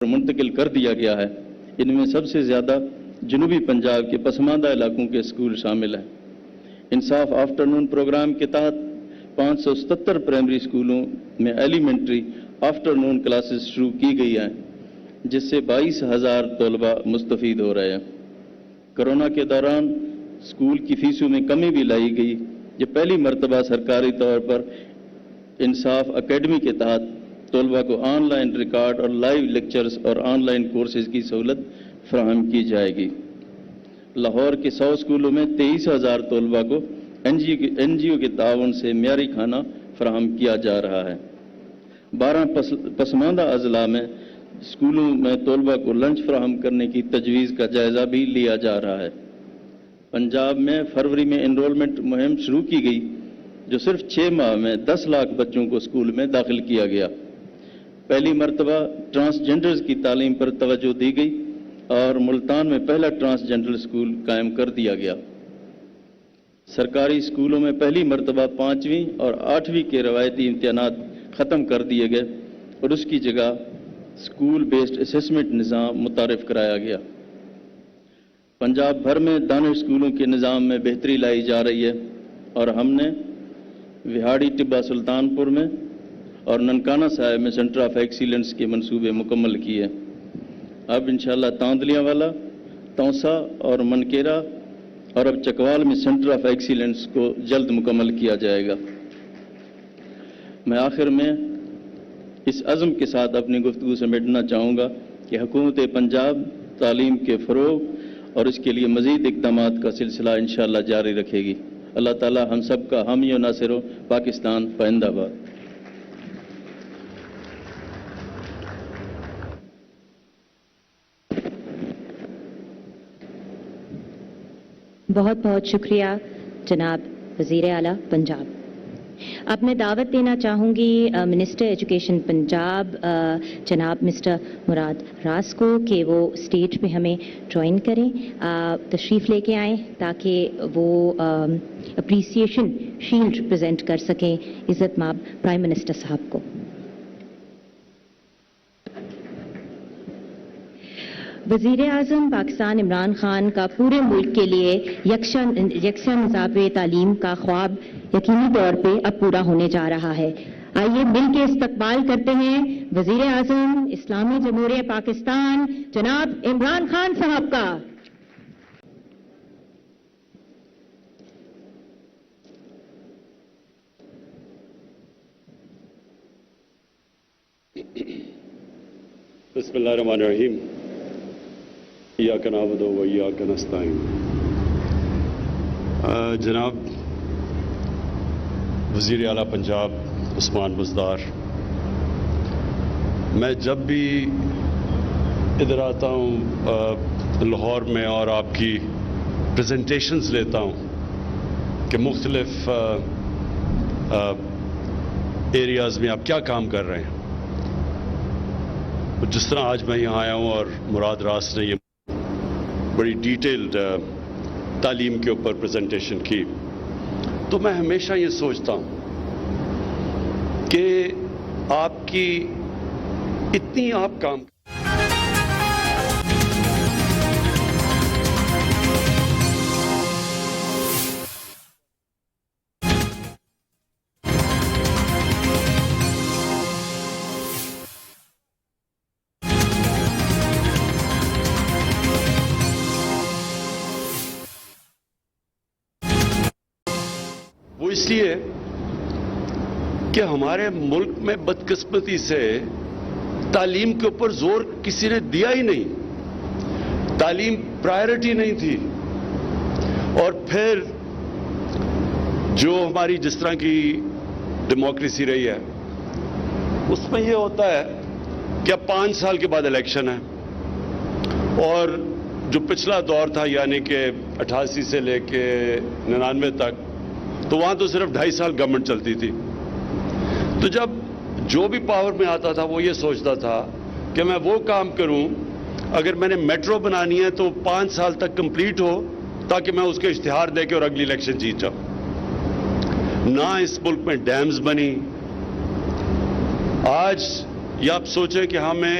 منتقل کر دیا گیا ہے۔ ان میں سب سے زیادہ جنوبی پنجاب کے پسماندہ علاقوں کے اسکول شامل ہیں۔ انصاف آفٹرنون پروگرام کے تحت 577 پرائمری اسکولوں میں ایلیمنٹری آفٹرنون کلاسز شروع کی گئی ہیں، جس سے 22,000 طلباء مستفید ہو رہے ہیں۔ کرونا کے دوران اسکول کی فیسوں میں کمی بھی لائی گئی۔ یہ پہلی مرتبہ سرکاری طور پر انصاف اکیڈمی کے تحت طلباء کو آن لائن ریکارڈ اور لائیو لیکچرز اور آن لائن کورسز کی سہولت فراہم کی جائے گی۔ لاہور کے 100 اسکولوں میں 23,000 طلباء کو این جی او کے تعاون سے معیاری کھانا فراہم کیا جا رہا ہے۔ 12 پسماندہ اضلاع میں اسکولوں میں طلباء کو لنچ فراہم کرنے کی تجویز کا جائزہ بھی لیا جا رہا ہے۔ پنجاب میں فروری میں انرولمنٹ مہم شروع کی گئی، جو صرف 6 ماہ میں 10 لاکھ بچوں کو اسکول میں داخل کیا گیا۔ پہلی مرتبہ ٹرانسجنڈرز کی تعلیم پر توجہ دی گئی اور ملتان میں پہلا ٹرانسجنڈر اسکول قائم کر دیا گیا۔ سرکاری اسکولوں میں پہلی مرتبہ 5ویں اور 8ویں کے روایتی امتحانات ختم کر دیے گئے اور اس کی جگہ اسکول بیسڈ اسسمنٹ نظام متعارف کرایا گیا۔ پنجاب بھر میں دانش اسکولوں کے نظام میں بہتری لائی جا رہی ہے اور ہم نے وہاڑی ٹبہ سلطانپور میں اور ننکانہ صاحب میں سینٹر آف ایکسیلنس کے منصوبے مکمل کیے۔ اب انشاءاللہ تاندلیاں والا، تونسا اور منکیرا اور اب چکوال میں سینٹر آف ایکسیلنس کو جلد مکمل کیا جائے گا۔ میں آخر میں اس عزم کے ساتھ اپنی گفتگو سمیٹنا چاہوں گا کہ حکومت پنجاب تعلیم کے فروغ اور اس کے لیے مزید اقدامات کا سلسلہ انشاءاللہ جاری رکھے گی۔ اللہ تعالی ہم سب کا حامی و ناصر ہو۔ پاکستان پائندہ باد۔ بہت بہت شکریہ جناب وزیر اعلیٰ پنجاب۔ اب میں دعوت دینا چاہوں گی منسٹر ایجوکیشن پنجاب جناب مسٹر مراد راس کو کہ وہ اسٹیج پہ ہمیں جوائن کریں، تشریف لے کے آئیں تاکہ وہ اپریسیشن شیلڈ پریزنٹ کر سکیں عزت مآب پرائم منسٹر صاحب کو۔ وزیر اعظم پاکستان عمران خان کا پورے ملک کے لیے یکساں نصاب تعلیم کا خواب یقینی طور پہ اب پورا ہونے جا رہا ہے۔ آئیے مل کے استقبال کرتے ہیں وزیر اعظم اسلامی جمہوریہ پاکستان جناب عمران خان صاحب کا۔ بسم اللہ الرحمن الرحیم۔ ایاک نعبد و ایاک نستعین۔ جناب وزیر اعلیٰ پنجاب عثمان بزدار، میں جب بھی ادھر آتا ہوں لاہور میں اور آپ کی پریزنٹیشنز لیتا ہوں کہ مختلف ایریاز میں آپ کیا کام کر رہے ہیں، جس طرح آج میں یہاں آیا ہوں اور مراد راس نے یہ بڑی ڈیٹیلڈ تعلیم کے اوپر پریزنٹیشن کی، تو میں ہمیشہ یہ سوچتا ہوں کہ آپ کی اتنی آپ کام وہ اس لیے کہ ہمارے ملک میں بدقسمتی سے تعلیم کے اوپر زور کسی نے دیا ہی نہیں، تعلیم پرائرٹی نہیں تھی، اور پھر جو ہماری جس طرح کی ڈیموکریسی رہی ہے اس میں یہ ہوتا ہے کہ اب 5 سال کے بعد الیکشن ہے، اور جو پچھلا دور تھا یعنی کہ 88 سے لے کے 99 تک، تو وہاں تو صرف 2.5 سال گورنمنٹ چلتی تھی۔ تو جب جو بھی پاور میں آتا تھا وہ یہ سوچتا تھا کہ میں وہ کام کروں، اگر میں نے میٹرو بنانی ہے تو 5 سال تک کمپلیٹ ہو تاکہ میں اس کے اشتہار دے کے اور اگلی الیکشن جیت جاؤں۔ نہ اس ملک میں ڈیمز بنی، آج یہ آپ سوچیں کہ ہمیں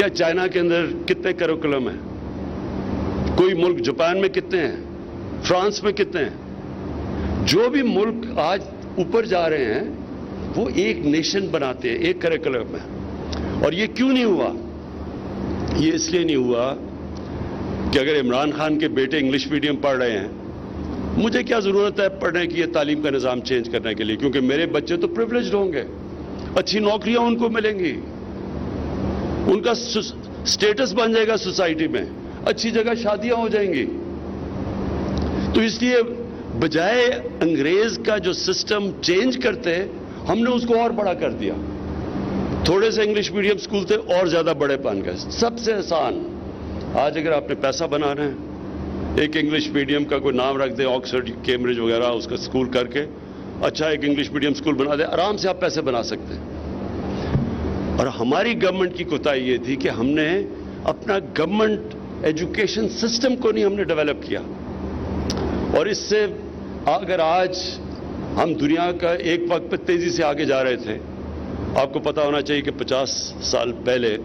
کیا چائنا کے اندر کتنے کریکولم ہیں؟ کوئی ملک جاپان میں کتنے ہیں؟ فرانس میں کتنے ہیں؟ جو بھی ملک آج اوپر جا رہے ہیں وہ ایک نیشن بناتے ہیں، ایک کریکولم ہے. اور یہ کیوں نہیں ہوا؟ یہ اس لیے نہیں ہوا کہ اگر عمران خان کے بیٹے انگلش میڈیم پڑھ رہے ہیں، مجھے کیا ضرورت ہے پڑھنے کی، یہ تعلیم کا نظام چینج کرنے کے لیے، کیونکہ میرے بچے تو پریویلیجڈ ہوں گے، اچھی نوکریاں ان کو ملیں گی، ان کا سٹیٹس بن جائے گا سوسائٹی میں، اچھی جگہ شادیاں ہو جائیں گی. تو اس لیے بجائے انگریز کا جو سسٹم چینج کرتے، ہم نے اس کو اور بڑا کر دیا. تھوڑے سے انگلش میڈیم سکول تھے، اور زیادہ بڑے بن گئے. سب سے آسان آج اگر آپ نے پیسہ بنانا ہے، ایک انگلش میڈیم کا کوئی نام رکھ دے، آکسفورڈ کیمبرج وغیرہ اس کا سکول کر کے اچھا ایک انگلش میڈیم سکول بنا دے، آرام سے آپ پیسے بنا سکتے ہیں. اور ہماری گورنمنٹ کی کوتاہی یہ تھی کہ ہم نے اپنا گورنمنٹ ایجوکیشن سسٹم کو نہیں ہم نے ڈیولپ کیا. اور اس سے اگر آج ہم دنیا کا ایک وقت پہ تیزی سے آگے جا رہے تھے، آپ کو پتا ہونا چاہیے کہ 50 سال پہلے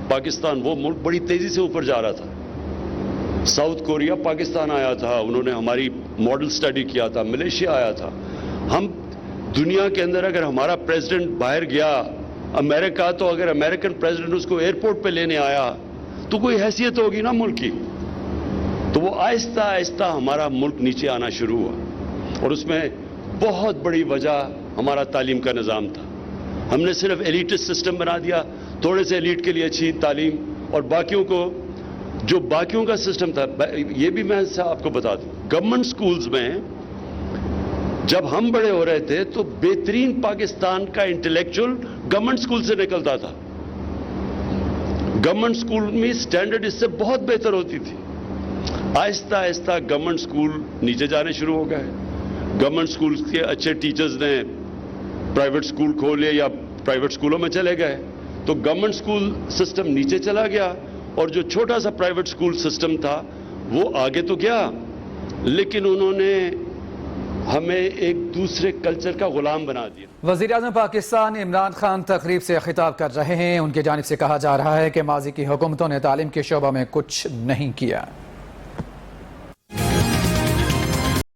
پاکستان وہ ملک بڑی تیزی سے اوپر جا رہا تھا. ساؤتھ کوریا پاکستان آیا تھا، انہوں نے ہماری ماڈل سٹڈی کیا تھا، ملیشیا آیا تھا. ہم دنیا کے اندر اگر ہمارا پریزیڈنٹ باہر گیا امریکہ، تو اگر امریکن پریزیڈنٹ اس کو ایئرپورٹ پہ لینے آیا تو کوئی حیثیت ہوگی نا ملک کی. تو وہ آہستہ آہستہ ہمارا ملک نیچے آنا شروع ہوا، اور اس میں بہت بڑی وجہ ہمارا تعلیم کا نظام تھا. ہم نے صرف ایلیٹسٹ سسٹم بنا دیا، تھوڑے سے ایلیٹ کے لیے اچھی تعلیم، اور باقیوں کو جو باقیوں کا سسٹم تھا. یہ بھی میں آپ کو بتا دوں، گورنمنٹ سکولز میں جب ہم بڑے ہو رہے تھے تو بہترین پاکستان کا انٹلیکچوئل گورنمنٹ سکول سے نکلتا تھا. گورنمنٹ سکول میں سٹینڈرڈ اس سے بہت بہتر ہوتی تھی. آہستہ آہستہ گورنمنٹ سکول نیچے جانے شروع ہو گئے. گورنمنٹ سکول کے اچھے ٹیچرز نے پرائیویٹ سکول کھولے یا پرائیویٹ سکولوں میں چلے گئے، تو گورنمنٹ سکول سسٹم نیچے چلا گیا، اور جو چھوٹا سا پرائیویٹ سکول سسٹم تھا وہ آگے تو گیا، لیکن انہوں نے ہمیں ایک دوسرے کلچر کا غلام بنا دیا. وزیر اعظم پاکستان عمران خان تقریب سے خطاب کر رہے ہیں. ان کی جانب سے کہا جا رہا ہے کہ ماضی کی حکومتوں نے تعلیم کے شعبہ میں کچھ نہیں کیا.